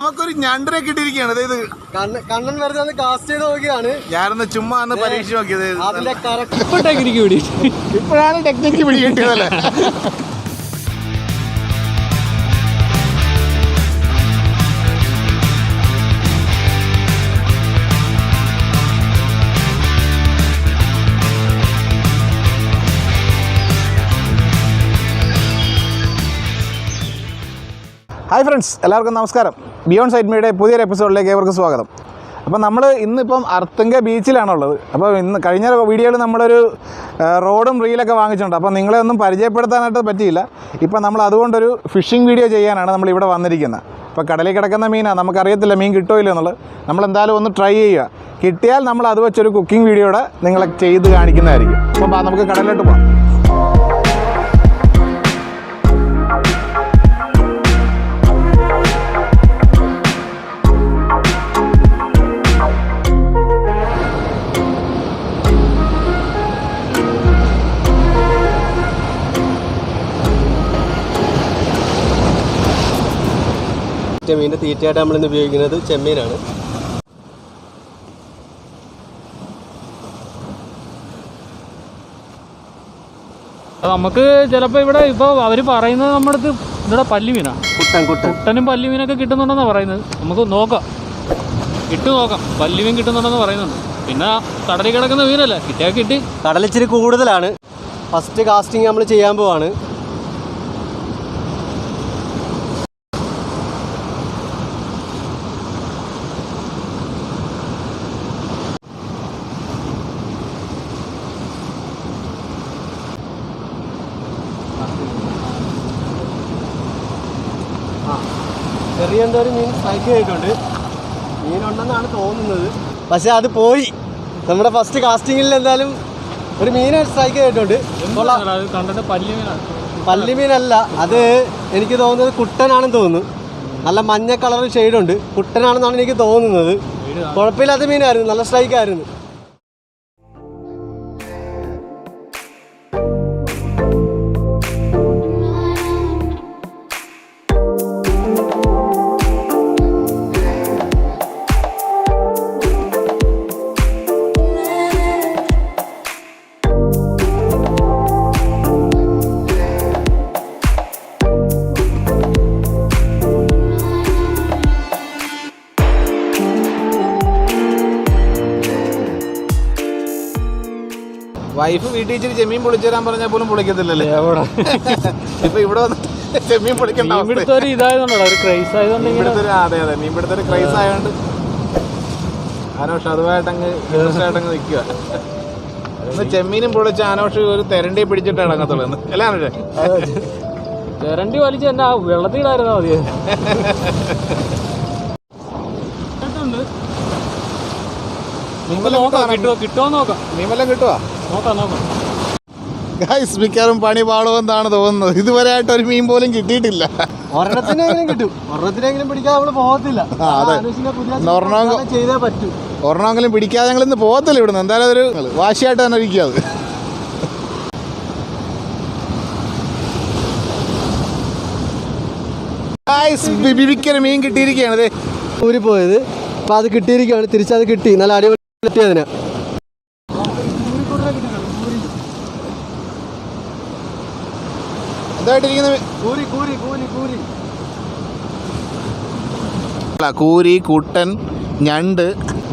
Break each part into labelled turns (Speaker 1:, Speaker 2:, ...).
Speaker 1: നമുക്കൊരു ഞണ്ടിനെ കിട്ടിയിരിക്കുകയാണ്. അതായത്
Speaker 2: കണ്ണൻ വെറുതെ ഒന്ന് കാസ്റ്റ് ചെയ്ത് നോക്കിയാണ്.
Speaker 1: ഞാനൊന്ന് ചുമ്മാ ഒന്ന് പരീക്ഷിച്ച് നോക്കിയത്.
Speaker 2: ഇപ്പോഴാണ് ടെക്നിക്ക്
Speaker 1: പിടി കിട്ടിയതല്ലേ. ഹായ് ഫ്രണ്ട്സ്, എല്ലാവർക്കും നമസ്കാരം. ബിയോണ്ട് സൈറ്റ് മീഡിയയുടെ പുതിയൊരു എപ്പിസോഡിലേക്ക് ഏവർക്കും സ്വാഗതം. അപ്പോൾ നമ്മൾ ഇന്നിപ്പം അർത്തുങ്ക ബീച്ചിലാണുള്ളത്. അപ്പോൾ ഇന്ന് കഴിഞ്ഞ വീഡിയോയിൽ നമ്മളൊരു റോഡും റീലൊക്കെ വാങ്ങിച്ചിട്ടുണ്ട്. അപ്പോൾ നിങ്ങളെ ഒന്നും പരിചയപ്പെടുത്താനായിട്ട് പറ്റിയില്ല. ഇപ്പം നമ്മൾ അതുകൊണ്ടൊരു ഫിഷിംഗ് വീഡിയോ ചെയ്യാനാണ് നമ്മളിവിടെ വന്നിരിക്കുന്നത്. അപ്പോൾ കടലിൽ കിടക്കുന്ന മീനാണ്, നമുക്കറിയത്തില്ല മീൻ കിട്ടുമോ ഇല്ല എന്നുള്ളത്. നമ്മളെന്തായാലും ഒന്ന് ട്രൈ ചെയ്യുക. കിട്ടിയാൽ നമ്മൾ അത് വെച്ചൊരു കുക്കിംഗ് വീഡിയോയുടെ നിങ്ങളെ ചെയ്ത് കാണിക്കുന്നതായിരിക്കും. അപ്പോൾ നമുക്ക് കടലിലോട്ട് പോകാം.
Speaker 2: മീനിൻ്റെ തീറ്റയായിട്ട് നമ്മളിന്ന് ഉപയോഗിക്കുന്നത് ചെമ്മീനാണ്.
Speaker 3: നമുക്ക് ചിലപ്പോൾ ഇവിടെ ഇപ്പോൾ അവർ പറയുന്നത് നമ്മുടെ അടുത്ത് ഇവിടെ പല്ലിമീനാണ്. കുട്ടനും പല്ലിമീനൊക്കെ കിട്ടുന്നുണ്ടെന്നാണ് പറയുന്നത്. നമുക്ക് നോക്കാം, ഇട്ട് നോക്കാം. പല്ലിമീൻ കിട്ടുന്നുണ്ടെന്ന് പറയുന്നുണ്ട്. പിന്നെ കടലിൽ കിടക്കുന്ന മീനല്ലേ, കിട്ടിയാൽ കിട്ടി.
Speaker 2: കടലിച്ചിരി കൂടുതലാണ്. ഫസ്റ്റ് കാസ്റ്റിംഗ് നമ്മൾ ചെയ്യാൻ പോവാണ്. ചെറിയ എന്തോ ഒരു മീൻ സ്ട്രൈക്ക് ചെയ്തിട്ടുണ്ട്. മീനുണ്ടെന്നാണ് തോന്നുന്നത്, പക്ഷെ അത് പോയി. നമ്മുടെ ഫസ്റ്റ് കാസ്റ്റിങ്ങിൽ എന്തായാലും ഒരു മീൻ സ്ട്രൈക്ക് ചെയ്തിട്ടുണ്ട്. പല്ലിമീനല്ല, അത് എനിക്ക് തോന്നുന്നത് കുട്ടനാണെന്ന് തോന്നുന്നു. നല്ല മഞ്ഞ കളർ ഷെയ്ഡുണ്ട്. കുട്ടനാണെന്നാണ് എനിക്ക് തോന്നുന്നത്. കുഴപ്പമില്ലാത്ത മീനായിരുന്നു, നല്ല സ്ട്രൈക്കായിരുന്നു.
Speaker 1: വൈഫ് വീട്ടിൽ ഇച്ചിരി ചെമ്മീൻ പൊളിച്ചു തരാൻ പറഞ്ഞാൽ പോലും പൊളിക്കത്തില്ലല്ലേ. ഇപ്പൊ ഇവിടെ വന്ന് ചെമ്മീൻ പൊളിക്കണ്ട.
Speaker 3: അതെ
Speaker 1: അതെ, മീൻപിടുത്തൊരു ക്രൈസ് ആയതുകൊണ്ട് ആനോഷ് അതുമായിട്ടങ്ങ് ഇൻട്രസ്റ്റായിട്ടങ്ങ് നിൽക്കുക. ഇന്ന് ചെമ്മീനും പൊളിച്ച് ആനോഷ് ഒരു തെരണ്ടി പിടിച്ചിട്ട് ഇടങ്ങത്തുള്ളൂ അല്ലേ ആനോഷേ?
Speaker 3: തെരണ്ടി വലിച്ച് തന്നെ വെള്ളത്തിലായിരുന്നാ മതി. കിട്ടുമോ നോക്കാം.
Speaker 1: മീമെല്ലാം കിട്ടുവാ
Speaker 3: നോക്കാം.
Speaker 1: ഗൈസ്, മിക്കവാറും പണി പാളുമെന്നാണ് തോന്നുന്നത്. ഇതുവരെ ആയിട്ട് ഒരു മീൻ പോലും കിട്ടിയിട്ടില്ല.
Speaker 2: ഒരെണ്ണത്തിനെങ്കിലും കിട്ടും, ഒരെണ്ണത്തിനെങ്കിലും പിടിക്കാൻ നമ്മള് പോകത്തില്ല. ചെയ്തേ പറ്റൂ.
Speaker 1: ഒരെണ്ണമെങ്കിലും പിടിക്കാതെ ഞങ്ങൾ ഇന്ന് പോകത്തില്ല ഇവിടുന്ന്. എന്തായാലും ഒരു വാശിയായിട്ട് തന്നെ ഇരിക്കുക. അത് ബിബിക്കൊരു മീൻ കിട്ടിയിരിക്കുകയാണ്.
Speaker 2: ഊരി പോയത് അപ്പൊ അത് കിട്ടിയിരിക്കുകയാണ്. തിരിച്ചത് കിട്ടി, നല്ല അടിപൊളി കിട്ടിയതിന്.
Speaker 1: കൂരി, കുട്ടൻ, ഞണ്ട്.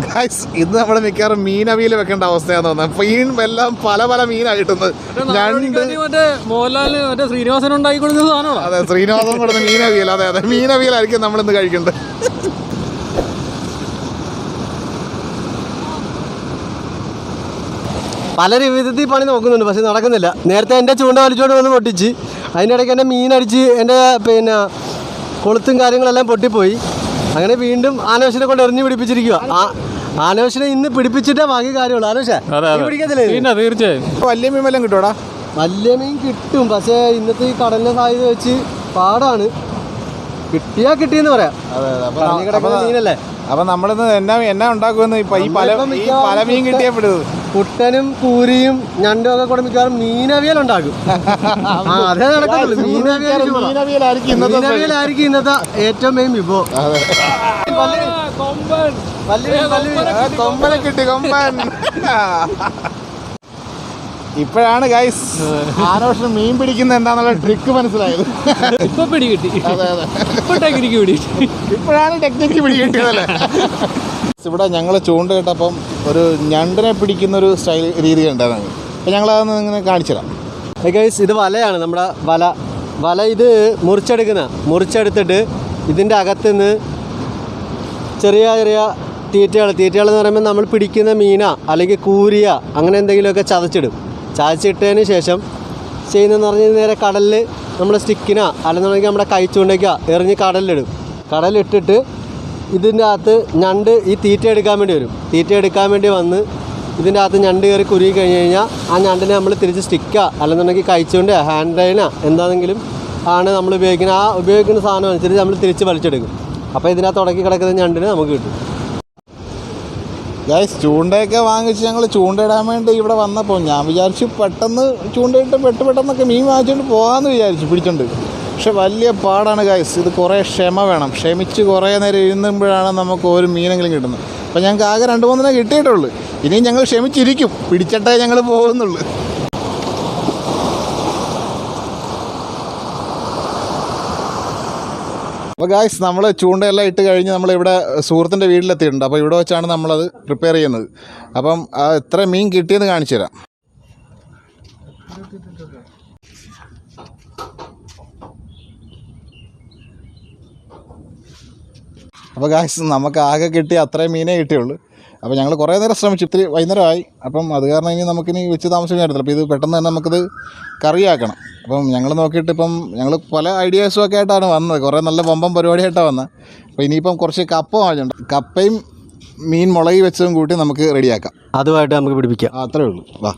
Speaker 1: ഗൈസ്, ഇന്ന് നമ്മൾ മിക്കവാറും മീനവിയിൽ വെക്കേണ്ട അവസ്ഥയാന്ന് തോന്നുന്നത്. മീൻ എല്ലാം പല പല മീനാണ് കിട്ടുന്നത്. ഞണ്ട്
Speaker 3: ശ്രീനിവാസൻ ഉണ്ടാക്കി കൊടുക്കുന്ന സാധനമാണ്.
Speaker 1: അതെ, ശ്രീനിവാസൻ കൊടുക്കുന്ന മീനവിയൽ. അതെ അതെ, മീനവിയലായിരിക്കും നമ്മളിന്ന് കഴിക്കേണ്ടത്.
Speaker 2: പല വിധത്തിൽ പണി നോക്കുന്നുണ്ട്, പക്ഷെ നടക്കുന്നില്ല. നേരത്തെ എൻ്റെ ചൂണ്ട വലിച്ചോണ്ട് വന്ന് പൊട്ടിച്ച്, അതിൻ്റെ ഇടയ്ക്ക് എൻ്റെ മീനടിച്ച് എൻ്റെ പിന്നെ കൊളുത്തും കാര്യങ്ങളെല്ലാം പൊട്ടിപ്പോയി. അങ്ങനെ വീണ്ടും ആനോഷിനെ കൊണ്ട് എറിഞ്ഞ് പിടിപ്പിച്ചിരിക്കുക. ആനോഷിനെ ഇന്ന് പിടിപ്പിച്ചിട്ടേ ബാക്കി കാര്യമുള്ളൂ. ആനോഷേ പിടിക്കത്തില്ലേ?
Speaker 3: തീർച്ചയായും.
Speaker 1: വലിയ മീൻ വല്ലതും കിട്ടൂടാ?
Speaker 2: വലിയ മീൻ കിട്ടും, പക്ഷേ ഇന്നത്തെ ഈ കടലിനെ സാധ്യത വെച്ച് പാടാണ്. കിട്ടിയാ കിട്ടിയെന്ന് പറയാം.
Speaker 1: കിടക്കുന്ന മീനല്ലേ. അപ്പൊ നമ്മളിന്ന് എന്നാ ഉണ്ടാക്കുമെന്ന് ഈ പല മീൻ കിട്ടിയപ്പെടുന്നത്
Speaker 2: കുട്ടനും കൂരിയും ഞണ്ടും ഒക്കെ കൂടെ മിക്കവാറും മീനവിയൽ ഉണ്ടാക്കും. അതേ നടക്കത്തുള്ളൂ. മീനവിയലായിരിക്കും ഇന്നത്തെ ഏറ്റവും മെയിൻ വിഭവം.
Speaker 1: കൊമ്പനെ കിട്ടി, കൊമ്പൻ. ഇപ്പോഴാണ് ഗൈസ് ആരോഷം മീൻ പിടിക്കുന്നത് എന്താന്നുള്ള ട്രിക്ക് മനസ്സിലായത്.
Speaker 3: ഇപ്പൊ പിടി കിട്ടി.
Speaker 1: അതെ അതെ,
Speaker 3: ഇപ്പൊ ടെക്നിക്ക് പിടി കിട്ടി.
Speaker 1: ഇപ്പോഴാണ് ടെക്നിക്ക് പിടി കിട്ടിയതല്ലേ. ഇവിടെ ഞങ്ങൾ ചൂണ്ടയിട്ടപ്പം ഒരു ഞണ്ടിനെ പിടിക്കുന്നൊരു സ്റ്റൈൽ രീതി ഉണ്ടായിരുന്നു. അപ്പോൾ ഞങ്ങളതൊന്ന് ഇങ്ങനെ കാണിച്ചു തരാം.
Speaker 2: ഗൈസ് ഇത് വലയാണ്, നമ്മുടെ വല ഇത് മുറിച്ചെടുത്തിട്ട് ഇതിൻ്റെ അകത്തുനിന്ന് ചെറിയ തീറ്റകൾ എന്ന് പറയുമ്പോൾ നമ്മൾ പിടിക്കുന്ന മീന അല്ലെങ്കിൽ കൂരിയ അങ്ങനെ എന്തെങ്കിലുമൊക്കെ ചതച്ചിട്ടതിന് ശേഷം ചെയ്യുന്നതെന്ന് പറഞ്ഞാൽ നേരെ കടലിൽ നമ്മൾ സ്റ്റിക്കിനാ അല്ലെന്നുണ്ടെങ്കിൽ നമ്മുടെ കൈച്ചൂണ്ടയ്ക്കാ എറിഞ്ഞ് കടലിട്ടിട്ട് ഇതിൻ്റെ അകത്ത് ഞണ്ട് ഈ തീറ്റ എടുക്കാൻ വേണ്ടി വന്ന് ഇതിൻ്റെ അകത്ത് ഞണ്ട് കയറി കുരുകി കഴിഞ്ഞ് കഴിഞ്ഞാൽ ആ ഞണ്ടിനെ നമ്മൾ തിരിച്ച് സ്റ്റിക്കാ അല്ലെന്നുണ്ടെങ്കിൽ കൈച്ചൂണ്ടോ ഹാൻഡ് ലൈനാ എന്താണെങ്കിലും ആണ് നമ്മൾ ഉപയോഗിക്കുന്ന സാധനം അനുസരിച്ച് നമ്മൾ തിരിച്ച് വലിച്ചെടുക്കും. അപ്പോൾ ഇതിനകത്ത് ഉടക്കി കിടക്കുന്ന ഞണ്ടിന് നമുക്ക് കിട്ടും.
Speaker 1: ഗൈസ് ചൂണ്ടയൊക്കെ വാങ്ങിച്ച് ഞങ്ങൾ ചൂണ്ടയിടാൻ വേണ്ടി ഇവിടെ വന്നപ്പോൾ ഞാൻ വിചാരിച്ചു പെട്ടെന്ന് ചൂണ്ടയിട്ട് പെട്ടെന്നൊക്കെ മീൻ വാങ്ങിച്ചുകൊണ്ട് പോകാമെന്ന് വിചാരിച്ചു പിടിച്ചോണ്ട്. പക്ഷെ വലിയ പാടാണ് ഗൈസ്. ഇത് കുറേ ക്ഷമ വേണം. ക്ഷമിച്ച് കുറേ നേരം ഇരുന്നുമ്പോഴാണ് നമുക്ക് ഒരു മീനെങ്കിലും കിട്ടുന്നത്. അപ്പോൾ ഞങ്ങൾക്ക് ആകെ 2-3 കിട്ടിയിട്ടുള്ളൂ. ഇനിയും ഞങ്ങൾ ക്ഷമിച്ചിരിക്കും, പിടിച്ചിട്ടേ ഞങ്ങൾ പോകുന്നുള്ളൂ. അപ്പോൾ ഗായ്സ് നമ്മൾ ചൂണ്ടയെല്ലാം ഇട്ട് കഴിഞ്ഞ് നമ്മളിവിടെ സുഹൃത്തിൻ്റെ വീട്ടിലെത്തിയിട്ടുണ്ട്. അപ്പോൾ ഇവിടെ വെച്ചാണ് നമ്മളത് പ്രിപ്പയർ ചെയ്യുന്നത്. അപ്പം എത്ര മീൻ കിട്ടിയെന്ന് കാണിച്ചു തരാം. അപ്പോൾ ഗായ്സ് നമുക്ക് ആകെ കിട്ടിയ അത്രയും മീനേ കിട്ടിയുള്ളൂ. അപ്പോൾ ഞങ്ങൾ കുറേ നേരം ശ്രമിച്ചു, ഇത്തിരി വൈകുന്നേരമായി. അപ്പം അത് കാരണം ഇനി നമുക്കിനി വെച്ച് താമസിക്കാൻ പറ്റത്തില്ല. അപ്പോൾ ഇത് പെട്ടെന്ന് തന്നെ നമുക്കിത് കറിയാക്കണം. അപ്പം ഞങ്ങൾ നോക്കിയിട്ട് ഇപ്പം ഞങ്ങൾ പല ഐഡിയാസും ഒക്കെ ആയിട്ടാണ് വന്നത്. കുറേ നല്ല പമ്പം പരിപാടിയായിട്ടാണ് വന്നത്. അപ്പോൾ ഇനിയിപ്പം കുറച്ച് കപ്പ വാങ്ങിച്ചിട്ടുണ്ട്. കപ്പയും മീൻ മുളകി വെച്ചതും കൂട്ടി നമുക്ക് റെഡിയാക്കാം.
Speaker 2: അതുമായിട്ട് നമുക്ക് പിടിപ്പിക്കാം.
Speaker 1: അത്രേ ഉള്ളൂ. വാ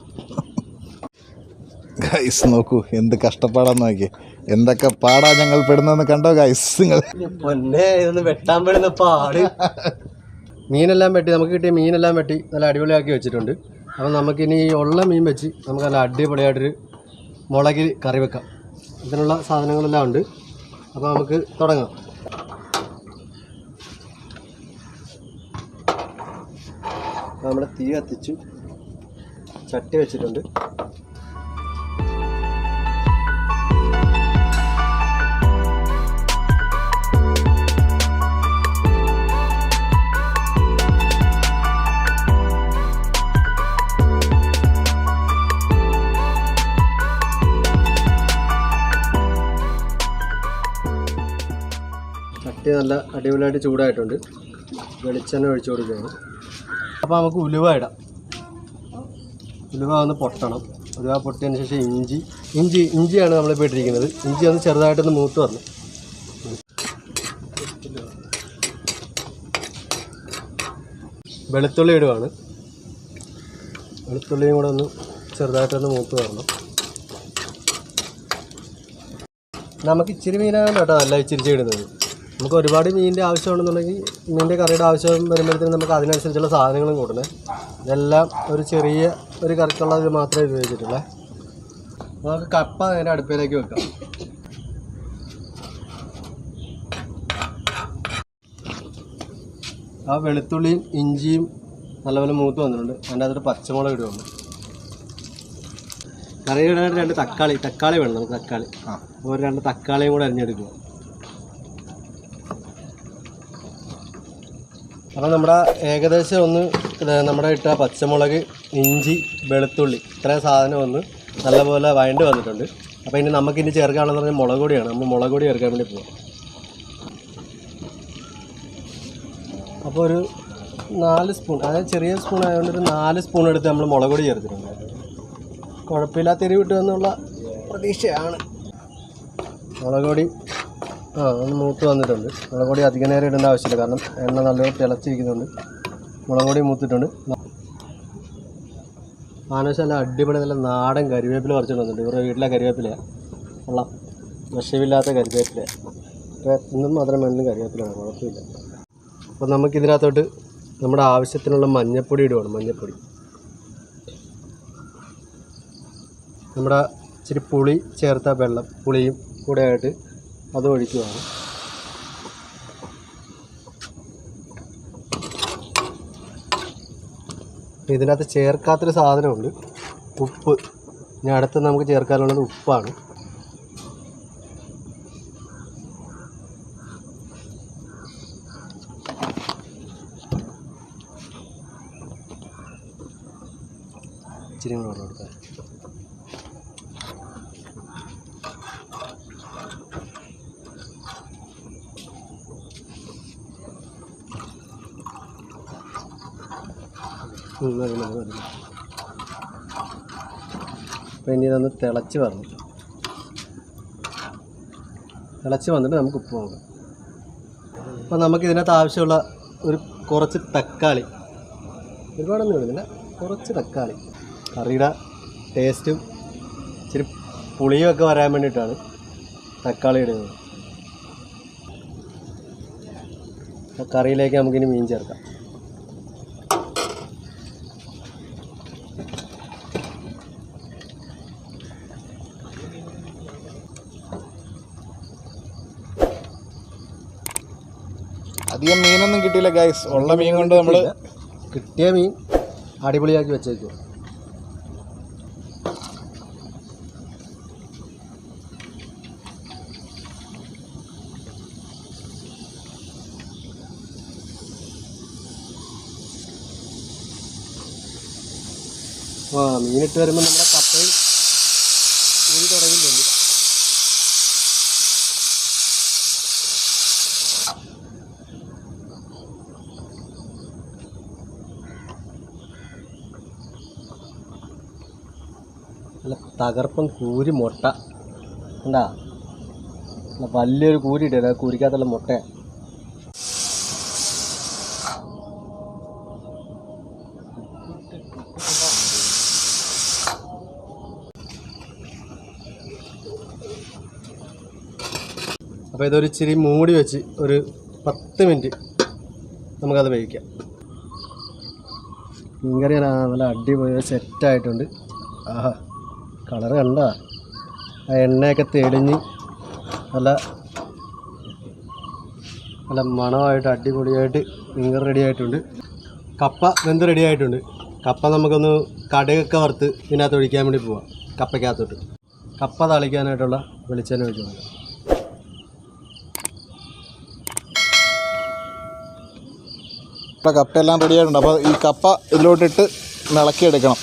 Speaker 1: ഗൈസ്, നോക്കൂ എന്ത് കഷ്ടപ്പാടാന്ന് നോക്കി. എന്തൊക്കെ പാടാ ഞങ്ങൾ പെടുന്നതെന്ന് കണ്ടോ ഗൈസ് നിങ്ങൾ.
Speaker 2: പൊന്നെ ഇതൊന്ന് വെട്ടാൻ പെടുന്ന പാട്. നമുക്ക് കിട്ടിയ മീനെല്ലാം വെട്ടി നല്ല അടിപൊളിയാക്കി വെച്ചിട്ടുണ്ട്. അപ്പം നമുക്കിനി ഉള്ള മീൻ വെച്ച് നമുക്ക് നല്ല അടിപൊളിയായിട്ടൊരു മുളകിൽ കറി വെക്കാം. ഇതിനുള്ള സാധനങ്ങളെല്ലാം ഉണ്ട്. അപ്പോൾ നമുക്ക് തുടങ്ങാം. നമ്മുടെ തീ കത്തിച്ചു, ചട്ടി വെച്ചിട്ടുണ്ട്. ചട്ടി നല്ല അടിപൊളിയായിട്ട് ചൂടായിട്ടുണ്ട്. വെളിച്ചെണ്ണ ഒഴിച്ചു കൊടുക്കുകയാണ്. അപ്പോൾ നമുക്ക് ഉലുവ ഇടാം. ഉലുവ ഒന്ന് പൊട്ടണം. ഉലുവ പൊട്ടിയതിന് ശേഷം ഇഞ്ചിയാണ് നമ്മളിപ്പോൾ ഇട്ടിരിക്കുന്നത്. ഇഞ്ചി ഒന്ന് ചെറുതായിട്ടൊന്ന് മൂത്ത് വരണം. വെളുത്തുള്ളി ഇടുവാണ്. വെളുത്തുള്ളിയും കൂടെ ഒന്ന് ചെറുതായിട്ടൊന്ന് മൂത്ത് വരണം. നമുക്ക് ഇച്ചിരി മീനാണ് കേട്ടോ നല്ല ഇച്ചിരി ഇടുന്നത്. നമുക്ക് ഒരുപാട് മീനിൻ്റെ ആവശ്യമുണ്ടെന്നുണ്ടെങ്കിൽ മീനിൻ്റെ കറിയുടെ ആവശ്യം വരുമ്പോഴത്തേക്കും നമുക്ക് അതിനനുസരിച്ചുള്ള സാധനങ്ങളും കൂട്ടണേ. ഇതെല്ലാം ഒരു ചെറിയ ഒരു കറിക്കുള്ളത് മാത്രമേ ഉപയോഗിച്ചിട്ടുള്ളേ. നമുക്ക് കപ്പ നേരെ അടുപ്പിലേക്ക് വെക്കാം. ആ വെളുത്തുള്ളിയും ഇഞ്ചിയും നല്ലപോലെ മൂത്ത് വന്നിട്ടുണ്ട്. അതിൻ്റെ അകത്തൊരു പച്ചമുളക് ഇടുകയുള്ളൂ. കറിയുടെ 2 തക്കാളി വേണം നമുക്ക്. തക്കാളി ഒരു 2 തക്കാളിയും കൂടെ അരിഞ്ഞെടുക്കുക. അപ്പോൾ നമ്മുടെ ഏകദേശം ഒന്ന് നമ്മുടെ ഇട്ട പച്ചമുളക്, ഇഞ്ചി, വെളുത്തുള്ളി ഇത്രയും സാധനം ഒന്ന് നല്ലപോലെ വഴണ്ട് വന്നിട്ടുണ്ട്. അപ്പോൾ ഇനി നമുക്കിനി ചേർക്കാണെന്ന് പറഞ്ഞാൽ മുളക് പൊടിയാണ്. നമ്മൾ മുളക് പൊടി ചേർക്കാൻ വേണ്ടി പോകാം. അപ്പോൾ ഒരു 4 സ്പൂൺ, അതായത് ചെറിയ സ്പൂൺ ആയതുകൊണ്ട് ഒരു 4 സ്പൂൺ എടുത്ത് നമ്മൾ മുളക് പൊടി ചേർത്തിട്ടുണ്ട്. കുഴപ്പമില്ലാത്ത എരിവ് കിട്ടുമെന്നുള്ള പ്രതീക്ഷയാണ്. മുളക് പൊടി ഒന്ന് മൂത്ത് വന്നിട്ടുണ്ട്. മുളക് പൊടി അധികം നേരം ഇടേണ്ട ആവശ്യമില്ല, കാരണം എണ്ണ നല്ലോണം തിളച്ചിരിക്കുന്നുണ്ട്. മുളക് പൊടി മൂത്തിട്ടുണ്ട്. ആനശാല അടിപൊളി നല്ല നാടൻ കരിവേപ്പില പറിച്ചിട്ട് വന്നിട്ടുണ്ട്. ഇവരുടെ വീട്ടിലെ കരിവേപ്പിലയാണ്. കൊള്ളാം, വിഷമില്ലാത്ത കരിവേപ്പിലയാണ്. അപ്പോൾ ഇന്നും മാത്രം വേണമെങ്കിലും കരിവേപ്പിലാണ്, കുഴപ്പമില്ല. അപ്പോൾ നമുക്കിതിനകത്തോട്ട് നമ്മുടെ ആവശ്യത്തിനുള്ള മഞ്ഞൾപ്പൊടി ഇടുവാണ്. മഞ്ഞൾപ്പൊടി നമ്മുടെ ഇച്ചിരി പുളി ചേർത്ത വെള്ളം, പുളിയും കൂടെ ആയിട്ട് അത് ഒഴിക്കുകയാണ്. ഇതിനകത്ത് ചേർക്കാത്തൊരു സാധനമുണ്ട്, ഉപ്പ്. ഇനി അടുത്ത് നമുക്ക് ചേർക്കാനുള്ളത് ഉപ്പാണ്. ഇച്ചിരി കൂടെ വെള്ളം കൊടുക്കാം. അപ്പോൾ ഇനി ഇതൊന്ന് തിളച്ച് വന്നിട്ട് നമുക്ക് ഉപ്പ് നോക്കാം. അപ്പോൾ നമുക്കിതിനകത്ത് ആവശ്യമുള്ള കുറച്ച് തക്കാളി, ഒരുപാടൊന്നും ഇടുന്നില്ല, കുറച്ച് തക്കാളി, കറിയുടെ ടേസ്റ്റും ഇച്ചിരി പുളിയും ഒക്കെ വരാൻ വേണ്ടിയിട്ടാണ് തക്കാളി ഇടുന്നത്. കറിയിലേക്ക് നമുക്കിനി മീൻ ചേർക്കാം.
Speaker 1: അധികം മീനൊന്നും കിട്ടിയില്ല ഗൈസ്. ഉള്ള മീൻ കൊണ്ട് നമ്മൾ
Speaker 2: കിട്ടിയ മീൻ അടിപൊളിയാക്കി വെച്ചേക്കും. മീനിട്ട് വരുമ്പോൾ നമ്മുടെ കപ്പയും ഊരി തുടങ്ങിയിട്ടുണ്ട്. നല്ല തകർപ്പൻ കൂരി മുട്ട ഉണ്ടാ, വലിയൊരു കൂരി ഇട്ടത്, ആ കൂരിക്കകത്തുള്ള മുട്ട. അപ്പോൾ ഇതൊരു ഇച്ചിരി മൂടി വെച്ച് ഒരു 10 മിനിറ്റ് നമുക്കത് വേവിക്കാം. മീൻകറി നല്ല അടിപൊളി സെറ്റായിട്ടുണ്ട്. ആഹാ, കളറ് കണ്ട, ആ എണ്ണയൊക്കെ തെളിഞ്ഞ് നല്ല നല്ല മണമായിട്ട് അടിപൊളിയായിട്ട് മീൻകറി റെഡി ആയിട്ടുണ്ട്. കപ്പ വെന്ത് റെഡി ആയിട്ടുണ്ട്. കപ്പ നമുക്കൊന്ന് കടുകൊക്കെ വറുത്ത് ഇതിനകത്ത് ഒഴിക്കാൻ വേണ്ടി പോവാം. കപ്പയ്ക്കകത്തോട്ട് കപ്പ താളിക്കാനായിട്ടുള്ള വെളിച്ചെണ്ണ ഒഴിച്ച് കൊടുക്കാം.
Speaker 1: കപ്പയെല്ലാം റെഡി ആയിട്ടുണ്ട്. അപ്പോൾ ഈ കപ്പ ഇതിലോട്ടിട്ട് ഇളക്കിയെടുക്കണം.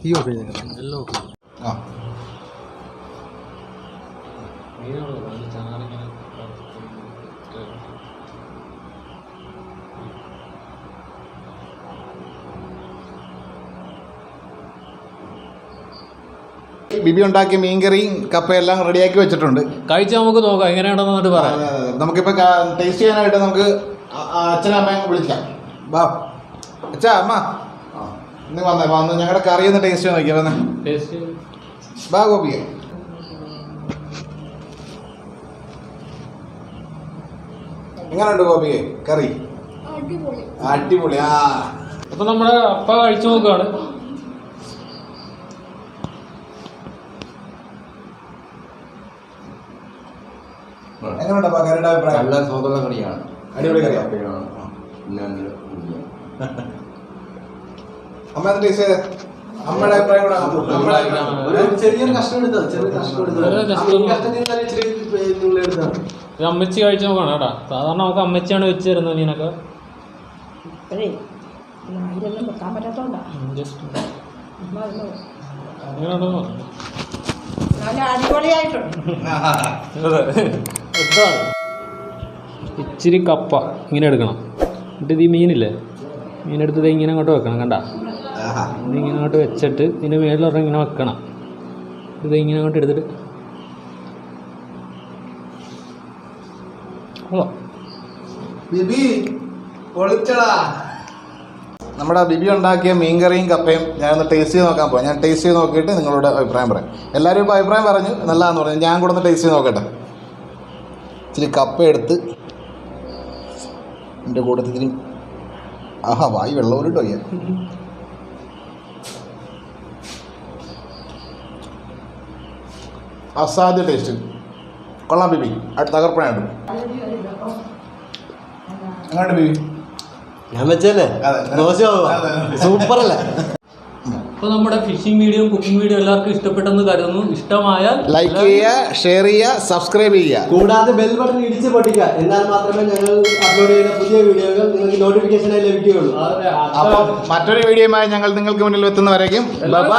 Speaker 2: ഈ ഓഫ് ചെയ്തേക്കാം. എല്ലാം ഓഫ്.
Speaker 1: ആ ബിബി ഉണ്ടാക്കിയ മീൻകറിയും കപ്പയെല്ലാം റെഡിയാക്കി വെച്ചിട്ടുണ്ട്.
Speaker 3: കഴിച്ച് നമുക്ക് നോക്കാം എങ്ങനെയാണെന്ന് എന്നിട്ട് പറയാം.
Speaker 1: നമുക്കിപ്പോൾ ടേസ്റ്റ് ചെയ്യാനായിട്ട് നമുക്ക് അച്ഛനും അമ്മയും വിളിക്കാം. ബാ അച്ഛാ, അമ്മ ഇന്ന് വന്ന് ഞങ്ങളുടെ കറി ഒന്ന് ടേസ്റ്റ് നോക്കിയാ വന്നേ. ബാ ഗോപിയെ. എങ്ങനെയുണ്ട് ഗോപിയെ കറി? അടിപൊളി. ആ
Speaker 3: അപ്പൊ നമ്മുടെ അപ്പ കഴിച്ചു നോക്കുകയാണ്.
Speaker 1: എങ്ങനെയുണ്ട് കറിയുടെ അഭിപ്രായം?
Speaker 4: നല്ല സ്വാദുള്ള കറിയാണ്,
Speaker 1: അടിപൊളി കറിയാണ്. അമ്മ എന്ത് ടേസ്റ്റ് ചെയ്തേ? അമ്മയുടെ അഭിപ്രായം കൂടെ.
Speaker 2: ചെറിയൊരു കഷ്ണം എടുത്താൽ
Speaker 3: ഇത് അമ്മച്ചി കഴിച്ചു നോക്കണം കേട്ടാ. സാധാരണ നമുക്ക് അമ്മച്ചിയാണ് വെച്ച് തരുന്നത് മീനൊക്കെ. ഇച്ചിരി കപ്പ ഇങ്ങനെ എടുക്കണം. എന്നിട്ട് ഇത് ഈ മീനില്ലേ, മീനെടുത്തത് ഇങ്ങനെ അങ്ങോട്ട് വെക്കണം. കണ്ട, ഇതിങ്ങനെ അങ്ങോട്ട് വെച്ചിട്ട് ഇതിൻ്റെ മേളിലൊരെണ്ണം ഇങ്ങനെ വെക്കണം. ഇത് ഇങ്ങനെ അങ്ങോട്ട് എടുത്തിട്ട്
Speaker 1: ബിബി പൊളിച്ചടാ. നമ്മുടെ ബിബി ഉണ്ടാക്കിയ മീൻകറിയും കപ്പയും ഞാനൊന്ന് ടേസ്റ്റ് ചെയ്ത് നോക്കാൻ പോകാം. ഞാൻ ടേസ്റ്റ് ചെയ്ത് നോക്കിയിട്ട് നിങ്ങളുടെ അഭിപ്രായം പറയാം. എല്ലാവരും ഇപ്പോൾ അഭിപ്രായം പറഞ്ഞു നല്ലതാണെന്ന് പറഞ്ഞു. ഞാൻ കൂടെ ഒന്ന് ടേസ്റ്റ് ചെയ്ത് നോക്കട്ടെ. ഇച്ചിരി കപ്പ എടുത്ത് എൻ്റെ കൂട്ടത്തിൽ ആഹാ വായി വെള്ളം ഇട്ടോ ഞാൻ. അസാധ്യ ടേസ്റ്റ്. കൊള്ളാം ബിബി. അടുത്ത തകർപ്പണായിട്ട് അങ്ങോട്ട് ബിബി.
Speaker 2: ഞാൻ വെച്ചല്ലേ സൂപ്പർ അല്ലേ.
Speaker 3: അപ്പോൾ നമ്മുടെ ഫിഷിംഗ് വീഡിയോ കുക്കിംഗ് വീഡിയോ എല്ലാവർക്കും ഇഷ്ടപ്പെട്ടെന്ന് കരുതുന്നു. ഇഷ്ടമായാൽ
Speaker 1: ലൈക്ക് ചെയ്യുക, ഷെയർ ചെയ്യുക, സബ്സ്ക്രൈബ് ചെയ്യുക.
Speaker 2: കൂടാതെ ബെൽ ബട്ടൺ ഇടിച്ച് പൊട്ടിക്കുക. എന്നാൽ മാത്രമേ ഞങ്ങൾ അപ്ലോഡ് ചെയ്യുന്ന പുതിയ വീഡിയോകൾ നിങ്ങൾക്ക് നോട്ടിഫിക്കേഷനായി ലഭിക്കുകയുള്ളൂ.
Speaker 1: അപ്പം മറ്റൊരു വീഡിയോയുമായി ഞങ്ങൾ നിങ്ങൾക്ക് മുന്നിൽ എത്തുന്നവരേക്കും ബൈ.